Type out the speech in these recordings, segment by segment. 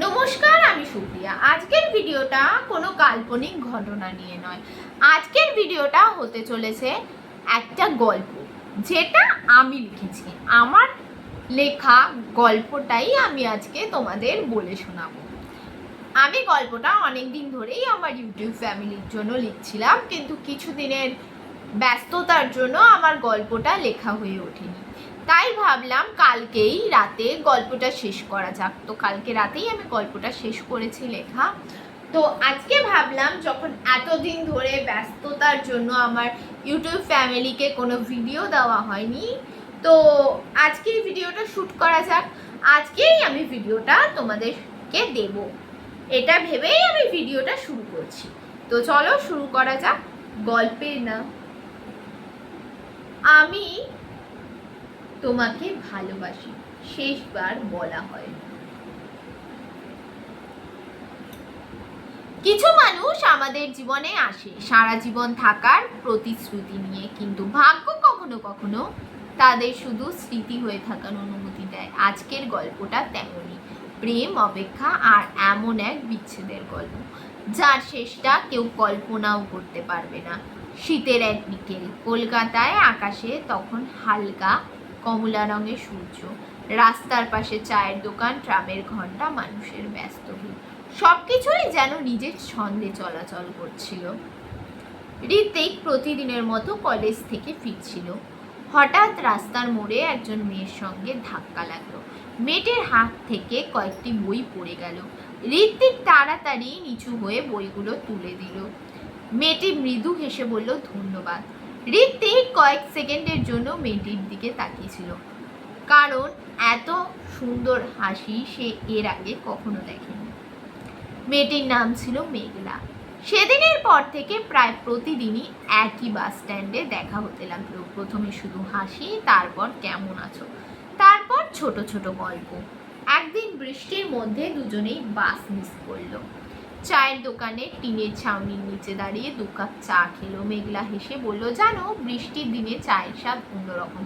নমস্কার, আমি সুপ্রিয়া। আজকের ভিডিওটা কোনো কাল্পনিক ঘটনা নিয়ে নয়। আজকের ভিডিওটা হতে চলেছে একটা গল্প, যেটা আমি লিখেছি। আমার লেখা গল্পটাই আমি আজকে তোমাদের বলে শোনাবো। আমি গল্পটা অনেক দিন ধরেই আমার ইউটিউব ফ্যামিলির জন্য লিখছিলাম, কিন্তু কিছুদিনের ব্যস্ততার জন্য আমার গল্পটা লেখা হয়ে ওঠেনি। তাই ভাবলাম কালকেই রাতে গল্পটা শেষ করা যাক। তো কালকে রাতেই আমি গল্পটা শেষ করেছি লেখা। তো আজকে ভাবলাম, যখন এতদিন ধরে ব্যস্ততার জন্য আমার ইউটিউব ফ্যামিলিকে কোনো ভিডিও দেওয়া হয়নি, তো আজকেই ভিডিওটা শ্যুট করা যাক। আজকেই আমি ভিডিওটা তোমাদেরকে দেব, এটা ভেবেই আমি ভিডিওটা শুরু করছি। তো চলো শুরু করা যাক। গল্পের নাম আমি তোমাকে ভালোবাসি, শেষবার বলা হয়। কিছু মানুষ আমাদের জীবনে আসে সারা জীবন থাকার প্রতিশ্রুতি নিয়ে, কিন্তু ভাগ্য কখনো কখনো তাদের শুধু স্মৃতি হয়ে থাকার অনুমতি দেয়। আজকের গল্পটা তেমনই, প্রেম, অপেক্ষা আর এমন এক বিচ্ছেদের গল্প যার শেষটা কেউ কল্পনাও করতে পারবে না। শীতের এক বিকেল, কলকাতায় আকাশে তখন হালকা কমলা রঙের সূর্য। রাস্তার পাশে চায়ের দোকান, ট্রামের ঘন্টা, মানুষের ব্যস্ত ভিড়, সবকিছুই যেন নিজের ছন্দে চলাচল করছিল। ঋত্বিক প্রতিদিনের মতো কলেজ থেকে ফিরছিল। হঠাৎ রাস্তার মোড়ে একজন মেয়ের সঙ্গে ধাক্কা লাগলো। মেয়েটির হাত থেকে কয়েকটি বই পড়ে গেল। ঋত্বিক তাড়াতাড়ি নিচু হয়ে বইগুলো তুলে দিল। মেয়েটি মৃদু হেসে বলল, ধন্যবাদ। ঋত্বিক কয়েক সেকেন্ডের জন্য মেয়েটির দিকে তাকিয়েছিল, কারণ এত সুন্দর হাসি সে এর আগে কখনো দেখেনি। মেয়েটির নাম ছিল মেঘলা। সেদিনের পর থেকে প্রায় প্রতিদিনই একই বাস স্ট্যান্ডে দেখা হতে লাগলো। প্রথমে শুধু হাসি, তারপর কেমন আছো, তারপর ছোট ছোট গল্প। একদিন বৃষ্টির মধ্যে দুজনেই বাস মিস করলো। চায়ের দোকানে টিনের ছাউনির নিচে দাঁড়িয়ে 2 কাপ চা খেলো। মেঘলা হেসে বলল, জানো, বৃষ্টির দিনে চায়ের স্বাদ অন্যরকম।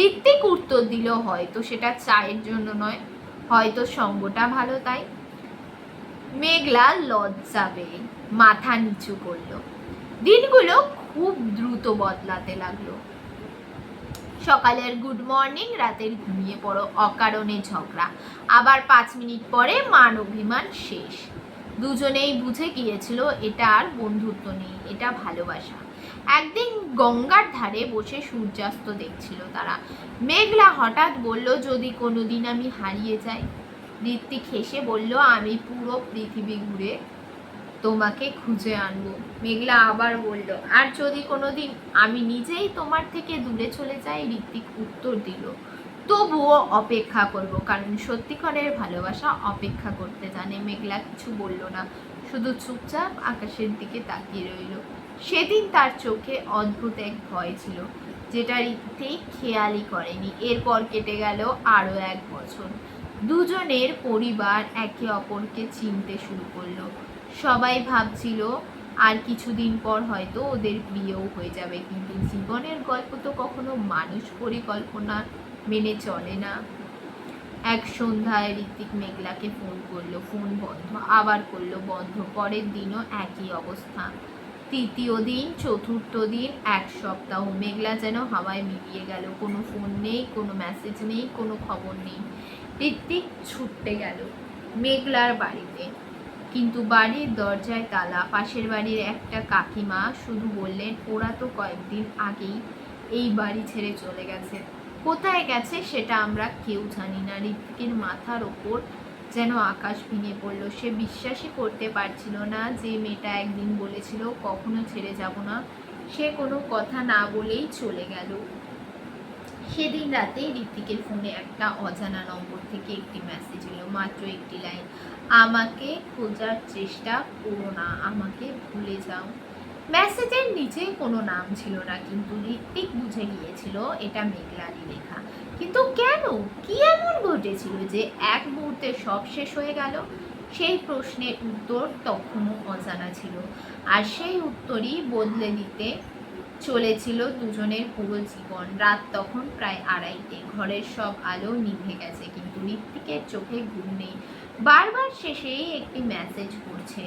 ঋত্বিক উত্তর দিল, হয়তো সেটা চায়ের জন্য নয়, হয়তো সঙ্গটা ভালো তাই। মেঘলা লজ্জা পেয়ে মাথা নিচু করলো। দিনগুলো খুব দ্রুত বদলাতে লাগলো। সকালের গুড মর্নিং, রাতের ঘুমিয়ে পড়ো, অকারণে ঝগড়া, আবার 5 মিনিট পরে মান অভিমান শেষ। দুজনেই বুঝে গিয়েছিল এটা আর বন্ধুত্ব নেই, এটা ভালোবাসা। একদিন গঙ্গার ধারে বসে সূর্যাস্ত দেখছিল তারা। মেঘলা হঠাৎ বলল, যদি কোনোদিন আমি হারিয়ে যাই। ঋত্বিক হেসে বলল, আমি পুরো পৃথিবী ঘুরে তোমাকে খুঁজে আনবো। মেঘলা আবার বলল, আর যদি কোনোদিন আমি নিজেই তোমার থেকে দূরে চলে যাই। ঋত্বিক উত্তর দিল, তবুও অপেক্ষা করব, কারণ সত্যিকারের ভালোবাসা অপেক্ষা করতে জানে। মেঘলা কিছু বলল না, শুধু চুপচাপ আকাশের দিকে তাকিয়ে রইল। সেদিন তার চোখে অদ্ভুত এক ভয় ছিল, যেটা ঋত্বিক খেয়ালই করেনি। এরপর কেটে গেল আরও 1 বছর। দুজনের পরিবার একে অপরকে চিনতে শুরু করলো। সবাই ভাবছিল আর কিছুদিন পর হয়তো ওদের বিয়েও হয়ে যাবে, কিন্তু জীবনের গল্প তো কখনো মানুষ পরিকল্পনা মেনে চলে না। এক সন্ধ্যায় ঋত্বিক মেঘলাকে ফোন করলো, ফোন বন্ধ, আবার করলো, বন্ধ। পরের দিনও একই অবস্থা। তৃতীয় দিন, চতুর্থ দিন, 1 সপ্তাহ। মেঘলা যেন হাওয়ায় মিলিয়ে গেল। কোনো ফোন নেই, কোনো মেসেজ নেই, কোনো খবর নেই। ঋত্বিক ছুটতে গেল মেঘলার বাড়িতে, কিন্তু বাড়ির দরজায় তালা। পাশের বাড়ির একটা কাকিমা শুধু বললেন, ওরা তো কয়েকদিন আগেই এই বাড়ি ছেড়ে চলে গেছে। কোথায় গেছে সেটা আমরা কেউ জানি না। ঋত্বিকের মাথার ওপর যেন আকাশ ভেঙে পড়লো। সে বিশ্বাসই করতে পারছিল না যে মেয়েটা একদিন বলেছিল কখনো ছেড়ে যাব না, সে কোনো কথা না বলেই চলে গেল। সেদিন রাতে ঋত্বিকের ফোনে একটা অজানা নম্বর থেকে একটি মেসেজ এলো, মাত্র একটি লাইন, আমাকে খোঁজার চেষ্টা করো না, আমাকে ভুলে যাও। মেসেজের নিচে কোনো নাম ছিল না, কিন্তু ঋত্বিক বুঝে গিয়েছিল এটা মেঘলারই লেখা। কিন্তু কেন, কি এমন ঘটেছিল যে এক মুহূর্তে সব শেষ হয়ে গেল? সেই প্রশ্নের উত্তর তখনও অজানা ছিল, আর সেই উত্তরই বদলে দিতে চলেছিল দুজনের পুরো জীবন। রাত তখন প্রায় 2:30। ঘরের সব আলো নিভে গেছে, কিন্তু ঋত্বিকের চোখে ঘুম নেই। বারবার শেষেই একটি মেসেজ পড়ছে,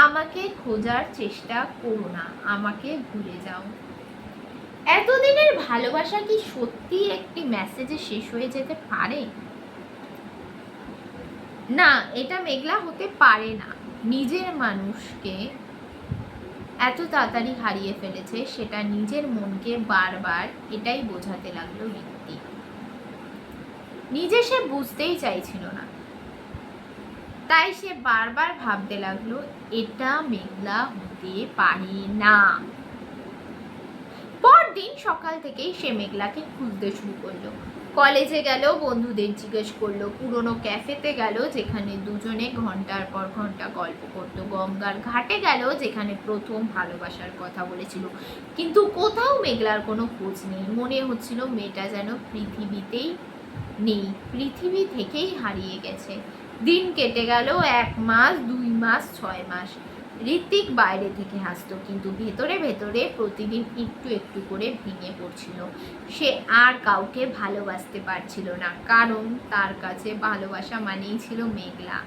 আমাকে খোঁজার চেষ্টা করো না, আমাকে ভুলে যাও। এতদিনের ভালোবাসা কি সত্যি একটি মেসেজে শেষ হয়ে যেতে পারে? না, এটা মেঘলা হতে পারে না। নিজের মানুষকে এত তাড়াতাড়ি হারিয়ে ফেলেছে, সেটা নিজের মনকে বারবার এটাই বোঝাতে লাগলো ঋত্বিক। নিজে সে বুঝতেই চাইছিল না, তাই সে বারবার ভাবতে লাগলো এটা মেঘলা হতে পারে না। পরদিন সকাল থেকেই সে মেঘলাকে খুঁজতে শুরু করলো। কলেজে গেল, বন্ধুদের জিজ্ঞেস করলো, পুরনো ক্যাফেতে গেল যেখানে দুজনে ঘন্টার পর ঘন্টা গল্প করতো, গঙ্গার ঘাটে গেল যেখানে প্রথম ভালোবাসার কথা বলেছিল, কিন্তু কোথাও মেঘলার কোনো খোঁজ নেই। মনে হচ্ছিল মেয়েটা যেন পৃথিবীতেই নেই, পৃথিবী থেকেই হারিয়ে গেছে। দিন কেটে গেল 1 মাস, 2 মাস, 6 মাস। ঋত্বিক বাইরে থেকে হাসতো, কিন্তু ভেতরে ভেতরে প্রতিদিন একটু একটু করে ভেঙে পড়ছিল। সে আর কাউকে ভালোবাসতে পারছিল না, কারণ তার কাছে ভালোবাসা মানেই ছিল মেঘলা।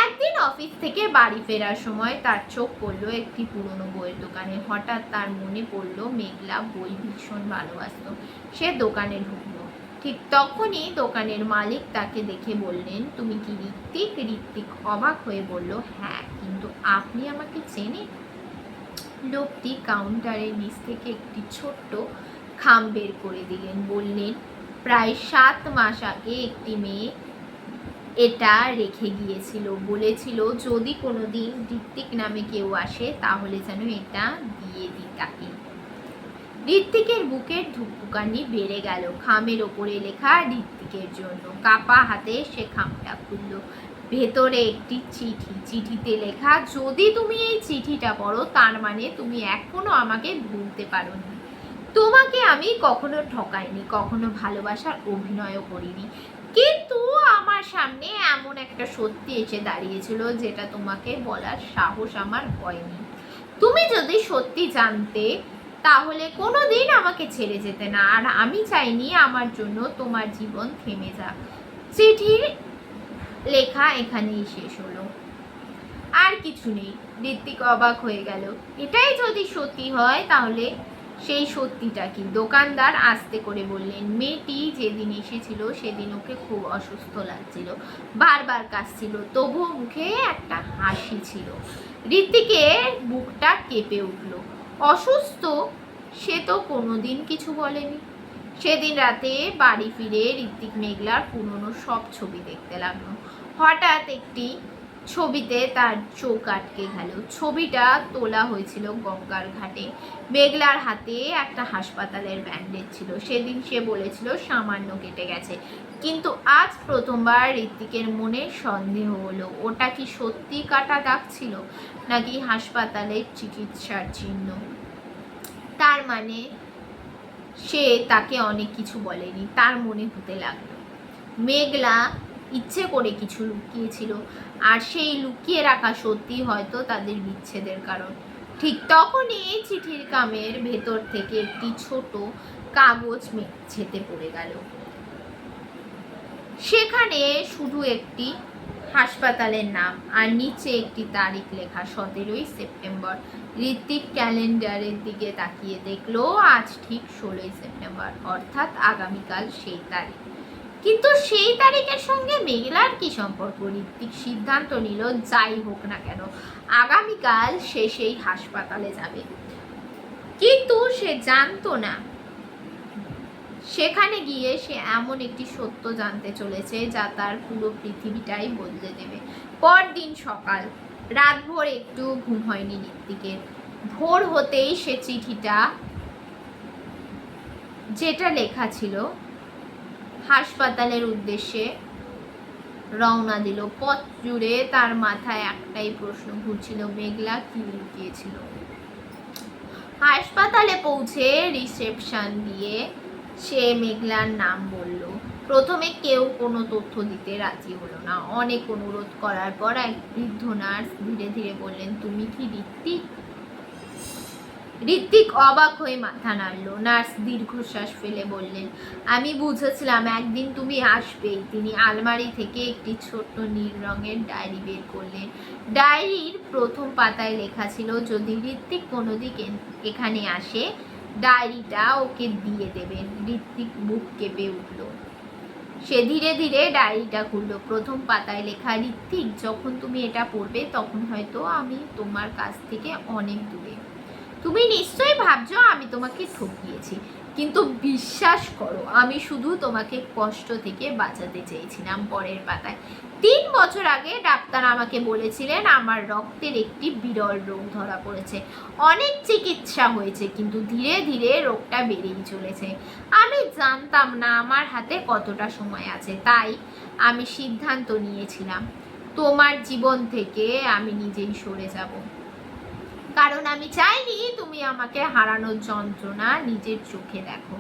একদিন অফিস থেকে বাড়ি ফেরার সময় তার চোখ পড়লো একটি পুরনো বইয়ের দোকানে। হঠাৎ তার মনে পড়লো মেঘলা বই ভীষণ ভালোবাসত। সে দোকানে ঢুকলো। ঠিক তখনই দোকানের মালিক তাকে দেখে বললেন, তুমি কি ঋত্বিক? ঋত্বিক অবাক হয়ে বলল, হ্যাঁ, কিন্তু আপনি আমাকে চেনেন? লোকটি কাউন্টারের নিচ থেকে একটি ছোট্ট খাম বের করে দিলেন, বললেন, প্রায় 7 মাস আগে একটি মেয়ে এটা রেখে গিয়েছিল, বলেছিল যদি কোনোদিন ঋত্বিক নামে কেউ আসে তাহলে যেন এটা দিয়ে দিই তাকে। ঋত্বিকের বুকের ধুকপুকানি বেড়ে গেল। খামের ওপরে লেখা ঋত্বিকের জন্য। কাপা হাতে সে খামটা খুলল। ভেতরে একটি চিঠি। চিঠিতে লেখা, যদি তুমি এই চিঠিটা পড়ো তার মানে তুমি এখনো আমাকে ভুলতে পারোনি। তোমাকে আমি কখনো ঠকাইনি, কখনো ভালোবাসার অভিনয়ও করিনি, কিন্তু আমার সামনে এমন একটা সত্যি এসে দাঁড়িয়েছিল যেটা তোমাকে বলার সাহস আমার হয়নি। তুমি যদি সত্যি জানতে তাহলে কোনোদিন আমাকে ছেড়ে যেতে না, আর আমি চাইনি আমার জন্য তোমার জীবন থেমে যাক। চিঠির লেখা এখানেই শেষ হলো, আর কিছু নেই। ঋত্বিক অবাক হয়ে গেল। এটাই যদি সত্যি হয় তাহলে সেই সত্যিটা কি? দোকানদার আস্তে করে বললেন, মেয়েটি যেদিন এসেছিল সেদিন ওকে খুব অসুস্থ লাগছিল, বারবার কাশছিল, তবুও মুখে একটা হাসি ছিল। ঋত্বিকের বুকটা কেঁপে উঠল। অসুস্থ? সে তো কোনোদিন কিছু বলেনি। সেদিন রাতে বাড়ি ফিরে ঋত্বিক মেঘলার পুরনো সব ছবি দেখতে লাগলো। হঠাৎ একটি ছবিতে তার চোখ আটকে গেল। ছবিটা তোলা হয়েছিল গঙ্গার ঘাটে। মেঘলার হাতে একটা হাসপাতালের ব্যান্ডেজ ছিল। সেদিন সে বলেছিল সামান্য কেটে গেছে, কিন্তু আজ প্রথমবার ঋত্বিকের মনে সন্দেহ হলো, ওটা কি সত্যি কাটা দাগ ছিল নাকি হাসপাতালের চিকিৎসার চিহ্ন। তার মানে সে তাকে অনেক কিছু বলেনি। তার মনে হতে লাগলো মেঘলা ইচ্ছে করে কিছু লুকিয়েছিল, আর সেই লুকিয়ে রাখা সত্যি হয়তো তাদের বিচ্ছেদের কারণ। ঠিক তখনই এই চিঠির কামের ভেতর থেকে একটি ছোট কাগজ ছেতে পড়ে গেল। সেখানে শুধু একটি হাসপাতালের নাম আর নিচে একটি তারিখ লেখা, 17ই সেপ্টেম্বর। ঋত্বিক ক্যালেন্ডারের দিকে তাকিয়ে দেখলো আজ ঠিক 16ই সেপ্টেম্বর, অর্থাৎ আগামীকাল সেই তারিখ। কিন্তু সেই তারিখের সঙ্গে মেঘলার কি সম্পর্ক? ঋত্বিক সিদ্ধান্ত নিল, যাই হোক না কেন আগামীকাল সে সেই হাসপাতালে যাবে। কিন্তু সে জানতো না সেখানে গিয়ে সে এমন একটি সত্য জানতে চলেছে যা তার পুরো পৃথিবীটাই বদলে দেবে। পরদিন সকাল, রাতভর একটু ঘুম হয়নি ঋত্বিকের। ভোর হতেই সে চিঠিটা যেটা লেখা ছিল হাসপাতালের উদ্দেশ্যে রওনা দিল। পথ জুড়ে তার মাথায় একটাই প্রশ্ন ঘুরছিল, মেঘলা কি লুকিয়েছিল। হাসপাতালে পৌঁছে রিসেপশন দিয়ে সে মেঘলার নাম বলল। প্রথমে কেউ কোনো তথ্য দিতে রাজি হলো না। অনেক অনুরোধ করার পর এক বৃদ্ধ নার্স ধীরে ধীরে বললেন, তুমি কি ঋত্বিক? ঋত্বিক অবাক হয়ে মাথা নাড়ল। নার্স দীর্ঘশ্বাস ফেলে বললেন, আমি বুঝেছিলাম একদিন তুমি আসবেই। তিনি আলমারি থেকে একটি ছোট্ট নীল রঙের ডায়েরি বের করলেন। ডায়েরির প্রথম পাতায় লেখা ছিল, যদি ঋত্বিক কোনোদিকে এখানে আসে ডায়েরিটা ওকে দিয়ে দেবেন। ঋত্বিক বুক কেঁপে উঠল। সে ধীরে ধীরে ডায়েরিটা খুলল। প্রথম পাতায় লেখা, ঋত্বিক যখন তুমি এটা পড়বে তখন হয়তো আমি তোমার কাছ থেকে অনেক দূরে। তুমি নিশ্চয়ই ভাবছো আমি তোমাকে ঠকিয়েছি, কিন্তু বিশ্বাস করো আমি শুধু তোমাকে কষ্ট থেকে বাঁচাতে চেয়েছিলাম। পরের পাতায়, 3 বছর আগে ডাক্তার আমাকে বলেছিলেন আমার রক্তের একটি বিরল রোগ ধরা পড়েছে। অনেক চিকিৎসা হয়েছে, কিন্তু ধীরে ধীরে রোগটা বেড়েই চলেছে। আমি জানতাম না আমার হাতে কতটা সময় আছে, তাই আমি সিদ্ধান্ত নিয়েছিলাম তোমার জীবন থেকে আমি নিজেই সরে যাব, কারণ আমি চাইনি তুমি আমাকে হারানোর যন্ত্রণা নিজের চোখে দেখো।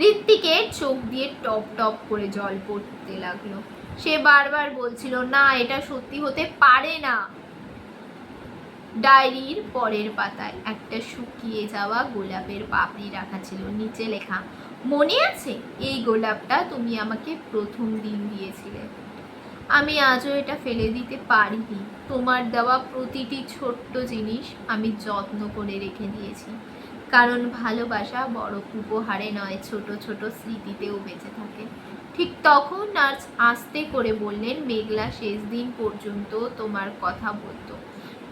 ঋত্বিকের চোখ দিয়ে টপ টপ করে জল পড়তে লাগলো। সে বারবার বলছিল, না এটা সত্যি হতে পারে না। ডায়েরির পরের পাতায় একটা শুকিয়ে যাওয়া গোলাপের পাপড়ি রাখা ছিল। নিচে লেখা, মনে আছে এই গোলাপটা তুমি আমাকে প্রথম দিন দিয়েছিলে? আমি আজও এটা ফেলে দিতে পারিনি। তোমার দেওয়া প্রতিটি ছোট্ট জিনিস আমি যত্ন করে রেখে দিয়েছি, কারণ ভালোবাসা বড় উপহারে নয়, ছোট ছোট স্মৃতিতেও বেঁচে থাকে। ঠিক তখন নার্স আস্তে করে বললেন, মেঘলা শেষ দিন পর্যন্ত তোমার কথা বলতো।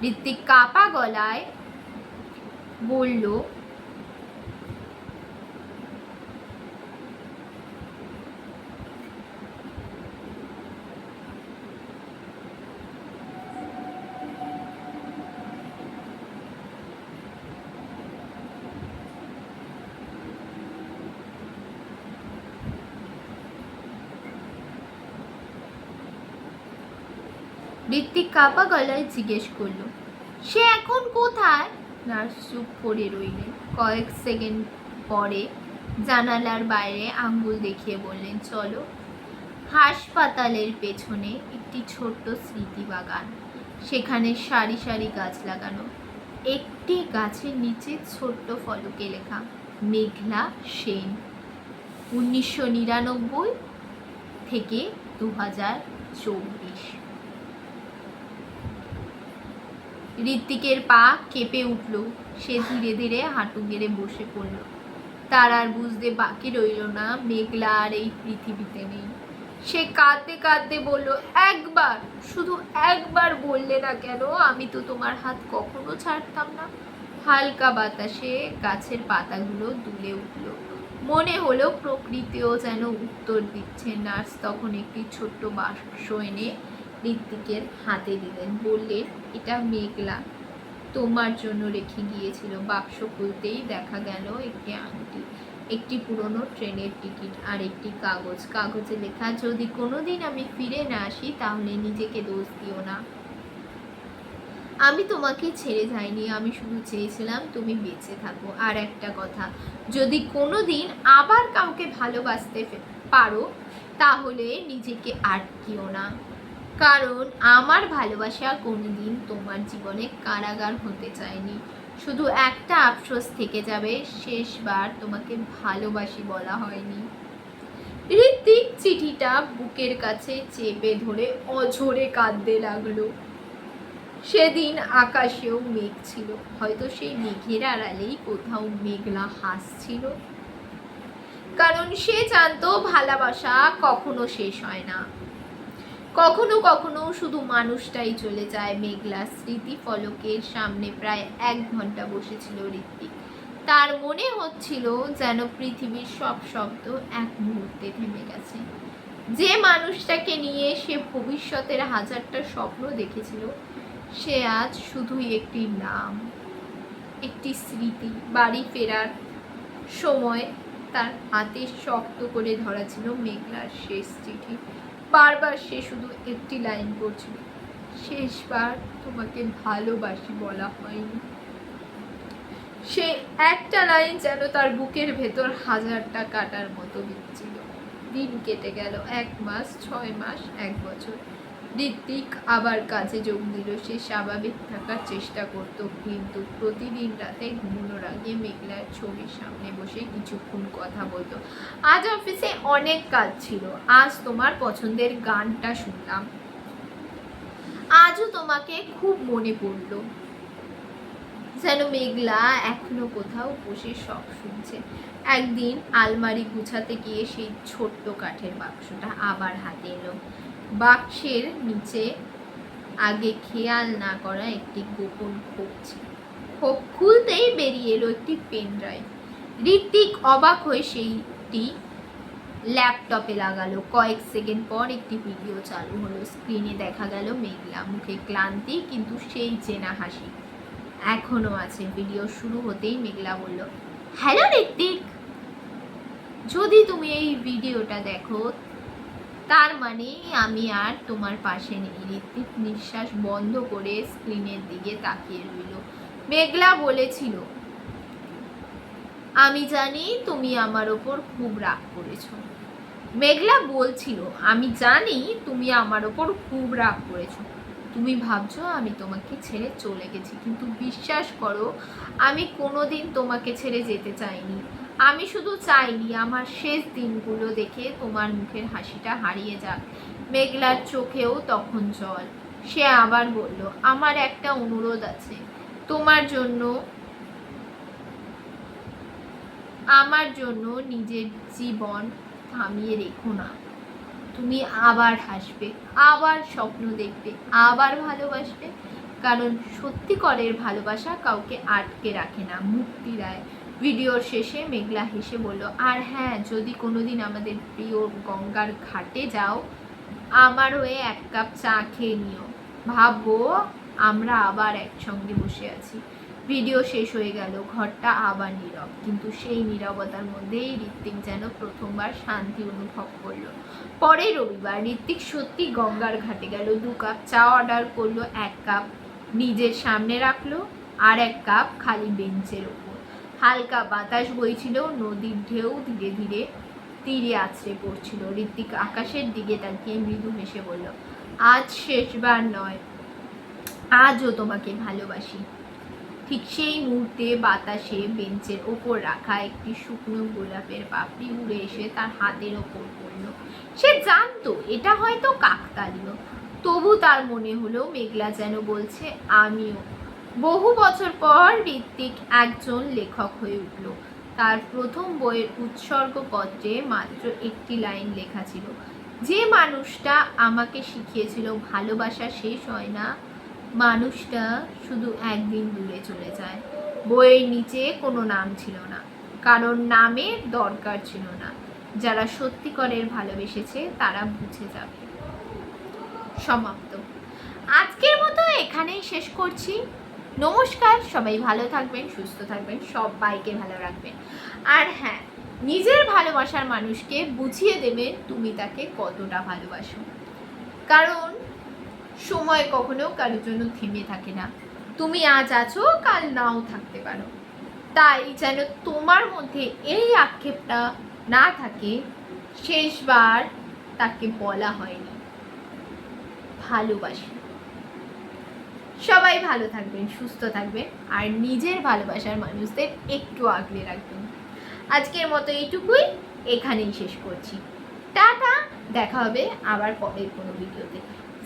ঋত্বিক কাপা গলায় বলল, ঋত্বিক কাপা গলায় জিজ্ঞেস করলো, সে এখন কোথায়? নার্স চুপ করে রইলেন। কয়েক সেকেন্ড পরে জানালার বাইরে আঙ্গুল দেখিয়ে বললেন, চলো। হাসপাতালের পেছনে একটি ছোট্ট স্মৃতি বাগান, সেখানে সারি সারি গাছ লাগানো। একটি গাছের নিচে ছোট্ট ফলকে লেখা, মেঘলা সেন, 1999 থেকে 2024। ঋত্বিকের পা কেঁপে উঠল। সে ধীরে ধীরে হাঁটু গেড়ে বসে পড়ল। তার আর বুঝতে বাকি রইল না মেঘলা আর এই পৃথিবীতে নেই। সে কাঁদতে কাঁদতে বলল, একবার, শুধু একবার বললে না কেন? আমি তো তোমার হাত কখনো ছাড়তাম না। হালকা বাতাসে গাছের পাতাগুলো দুলে উঠল। মনে হলো প্রকৃতিও যেন উত্তর দিচ্ছে। নার্স তখন একটি ছোট্ট বাক্স এনে ঋত্বিকের হাতে দিলেন। বললেন, এটা মেঘলা তোমার জন্য রেখে গিয়েছিল। বাক্স খুলতেই দেখা গেল একটি আংটি, একটি পুরনো ট্রেনের টিকিট আর একটি কাগজ। কাগজে লেখা, যদি কোনোদিন আমি ফিরে না আসি তাহলে নিজেকে দোষ দিও না। আমি তোমাকে ছেড়ে যাইনি, আমি শুধু চেয়েছিলাম তুমি বেঁচে থাকো। আর একটা কথা, যদি কোনোদিন আবার কাউকে ভালোবাসতে পারো তাহলে নিজেকে আটকিও না, কারণ আমার ভালোবাসা কোনোদিন তোমার জীবনে কারাগার হতে চায়নি। শুধু একটা আফসোস থেকে যাবে, শেষবার তোমাকে ভালোবাসি বলা হয়নি। ঋত্বিক চিঠিটা বুকের কাছে চেপে ধরে অঝরে কাঁদতে লাগলো। সেদিন আকাশেও মেঘ ছিল, হয়তো সেই মেঘের আড়ালেই কোথাও মেঘলা হাসছিল, কারণ সে জানতো ভালোবাসা কখনো শেষ হয় না। কখনো কখনো শুধু মানুষটাই চলে যায়। মেঘলা স্মৃতি ফলকের সামনে প্রায় 1 ঘন্টা বসেছিল ঋত্বিক। তার মনে হচ্ছিল যেন পৃথিবীর সব শব্দ এক মুহূর্তে থেমে গেছে। যে মানুষটাকে নিয়ে সে ভবিষ্যতের হাজারটা স্বপ্ন দেখেছিল, সে আজ শুধুই একটি নাম, একটি স্মৃতি। বাড়ি ফেরার সময় তার হাতে শক্ত করে ধরা ছিল মেঘলার শেষ চিঠি। বারবার সে শুধু একটি লাইন পড়ছিল, শেষবার তোমাকে ভালোবাসি বলা হয়নি। সে একটা লাইন যেন তার বুকের ভেতর 1000টা কাটার মতো বিচ্ছিল। দিন কেটে গেল, 1 মাস, 6 মাস, 1 বছর। ঋত্বিক আবার কাজে যোগ দিল। সে স্বাভাবিক থাকার চেষ্টা করত, কিন্তু প্রতিদিন রাতে ঘুমানোর আগে মেঘলার ছবির সামনে বসে কিছুক্ষণ কথা বলতো। আজ অফিসে অনেক কাজ ছিল, আজ তোমার পছন্দের গানটা শুনলাম, আজও তোমাকে খুব মনে পড়লো। যেন মেঘলা এখনো কোথাও বসে সব শুনছে। একদিন আলমারি গুছাতে গিয়ে সেই ছোট্ট কাঠের বাক্সটা আবার হাতে এলো। বাক্সের নিচে আগে খেয়াল না করা একটি গোপন খোপ ছিল। খোপ খুলতেই বেরিয়ে এলো একটি পেন ড্রাইভ। ঋত্বিক অবাক হয়ে সেইটি ল্যাপটপে লাগালো। কয়েক সেকেন্ড পর একটি ভিডিও চালু হলো। স্ক্রিনে দেখা গেল মেঘলা, মুখে ক্লান্তি কিন্তু সেই চেনা হাসি এখনো আছে। ভিডিও শুরু হতেই মেঘলা বলল, হ্যালো ঋত্বিক, যদি তুমি এই ভিডিওটা দেখো তার মানে আমি আর তোমার পাশে নেই। ঋত্বিক নিঃশ্বাস বন্ধ করে স্ক্রিনের দিকে তাকিয়ে রইল। মেঘলা বলেছিল, আমি জানি তুমি আমার ওপর খুব রাগ করেছো। মেঘলা বলছিল, আমি জানি তুমি আমার ওপর খুব রাগ করেছো। তুমি ভাবছো আমি তোমাকে ছেড়ে চলে গেছি, কিন্তু বিশ্বাস করো আমি কোনোদিন তোমাকে ছেড়ে যেতে চাইনি। আমি শুধু চাইনি আমার শেষ দিনগুলো দেখে তোমার মুখের হাসিটা হারিয়ে যাক। মেঘলার চোখেও তখন জল। সে আবার বলল, আমার একটা অনুরোধ আছে, তোমার জন্য, আমার জন্য নিজের জীবন থামিয়ে রেখো না। তুমি আবার হাসবে, আবার স্বপ্ন দেখবে, আবার ভালোবাসবে, কারণ সত্যিকারের ভালোবাসা কাউকে আটকে রাখে না, মুক্তি দেয়। ভিডিওর শেষে মেঘলা হেসে বলল, আর হ্যাঁ, যদি কোনোদিন আমাদের প্রিয় গঙ্গার ঘাটে যাও, আমার হয়ে এক কাপ চা খেয়ে নিও। ভাববো আমরা আবার একসঙ্গে বসে আছি। ভিডিও শেষ হয়ে গেল। ঘরটা আবার নীরব, কিন্তু সেই নীরবতার মধ্যেই ঋত্বিক যেন প্রথমবার শান্তি অনুভব করলো। পরে রবিবার ঋত্বিক সত্যি গঙ্গার ঘাটে গেল। 2 কাপ চা অর্ডার করলো। 1 কাপ নিজের সামনে রাখলো, আর 1 কাপ খালি বেঞ্চের ওপর। হালকা বাতাস বইছিল, নদীর ঢেউ ধীরে ধীরে তীরে আছড়ে পড়ছিল। ঋত্বিক আকাশের দিকে তাকিয়ে মৃদু হেসে বলল, আজ শেষবার নয়, আজও তোমাকে ভালোবাসি। ঠিক সেই মুহূর্তে বাতাসে বেঞ্চের ওপর রাখা একটি শুকনো গোলাপের পাপড়ি উড়ে এসে তার হাতের ওপর পড়ল। সে জানতো এটা হয়তো কাকতালীয়, তবু তার মনে হলো মেঘলা যেন বলছে আমিও। বহু বছর পর ঋত্বিক একজন লেখক হয়ে উঠল। তার প্রথম বইয়ের উৎসর্গপত্রে মাত্র একটি লাইন লেখা ছিল, যে মানুষটা আমাকে শিখিয়েছিল ভালোবাসা শেষ হয় না, মানুষটা শুধু একদিন দূরে চলে যায়। বইয়ের নিচে কোনো নাম ছিল না, কারণ নামের দরকার ছিল না। যারা সত্যিকারের ভালোবেসেছে তারা বুঝে যাবে। সমাপ্ত। আজকের মতো এখানেই শেষ করছি। নমস্কার, সবাই ভালো থাকবেন, সুস্থ থাকবেন, সবাইকে ভালো রাখবেন। আর হ্যাঁ, নিজের ভালোবাসার মানুষকে বুঝিয়ে দেবেন তুমি তাকে কতটা ভালোবাসো, কারণ সময় কখনো কারোর জন্য থেমে থাকে না। তুমি আজ আছো, কাল নাও থাকতে পারো। তাই যেন তোমার মধ্যে এই আক্ষেপটা না থাকে, শেষবার তাকে বলা হয়নি ভালোবাসি। সবাই ভালো থাকবেন, সুস্থ থাকবেন, আর নিজের ভালোবাসার মানুষদের একটু আগলে রাখবেন। আজকের মতো এইটুকুই, এখানেই শেষ করছি। টাটা, দেখা হবে আবার পরের কোনো ভিডিওতে।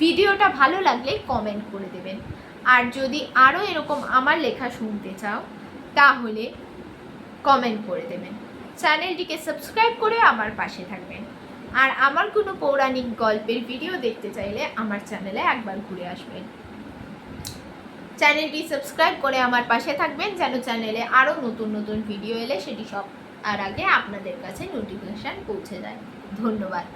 ভিডিওটা ভালো লাগলে কমেন্ট করে দেবেন, আর যদি আরও এরকম আমার লেখা শুনতে চাও তাহলে কমেন্ট করে দেবেন। চ্যানেলটিকে সাবস্ক্রাইব করে আমার পাশে থাকবেন, আর আমার কোনো পৌরাণিক গল্পের ভিডিও দেখতে চাইলে আমার চ্যানেলে একবার ঘুরে আসবেন। চ্যানেলটি সাবস্ক্রাইব করে আমার পাশে থাকবেন, যেন চ্যানেলে আরও নতুন নতুন ভিডিও এলে সেটি সব আর আগে আপনাদের কাছে নোটিফিকেশান পৌঁছে যায়। ধন্যবাদ।